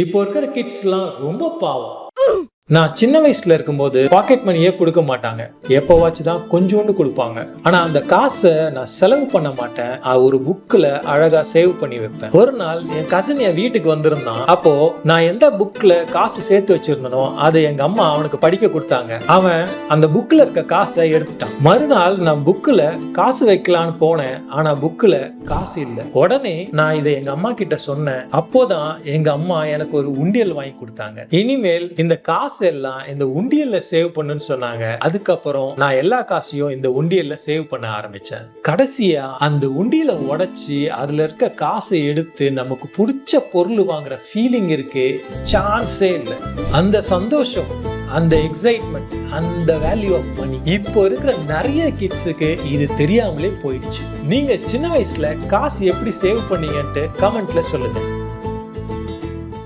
இப்போ இருக்கிற கிட்ஸ்லாம் ரொம்ப பாவம். நான் சின்ன வயசுல இருக்கும்போது பாக்கெட் மணியே கொடுக்க மாட்டாங்க. எப்பவாச்சுதான் கொஞ்சோண்டு கொடுப்பாங்க. ஆனா அந்த காசை நான் செலவு பண்ண மாட்டேன். ஒரு புக்ல அழகா சேவ் பண்ணி வைப்பேன். ஒரு நாள் என் கசின் என் வீட்டுக்கு வந்திருந்தான். அப்போ நான் எந்த புக்ல காசு சேர்த்து வச்சிருந்தனோ அதை எங்க அம்மா அவனுக்கு படிக்க கொடுத்தாங்க. அவன் அந்த புக்ல இருக்க காசை எடுத்துட்டான். மறுநாள் நான் புக்ல காசு வைக்கலான்னு போனேன். ஆனா புக்ல காசு இல்லை. உடனே நான் இதை எங்க அம்மா கிட்ட சொன்னேன். அப்போதான் எங்க அம்மா எனக்கு ஒரு உண்டியல் வாங்கி கொடுத்தாங்க. இனிமேல் இந்த காசு எல்லாம் இந்த உண்டியல்ல சேவ் பண்ணுன்னு சொன்னாங்க. அதுக்கப்புறம் நான் எல்லா காசையும் இந்த உண்டியல்ல சேவ் பண்ண ஆரம்பிச்சேன். கடைசியா அந்த உண்டியலை உடைச்சி அதுல இருக்க காசை எடுத்து நமக்கு பிடிச்ச பொருள் வாங்குற ஃபீலிங் இருக்கு, சான்ஸே இல்லை. அந்த சந்தோஷம், அந்த எக்ஸைட்மெண்ட், அந்த வேல்யூ ஆஃப் மணி இப்போ இருக்கிற நிறைய கிட்ஸுக்கு இது தெரியாமலே போயிடுச்சு. நீங்க சின்ன வயசுல காசு எப்படி சேவ் பண்ணீங்கன்ட்டு கமெண்ட்ல சொல்லுங்க.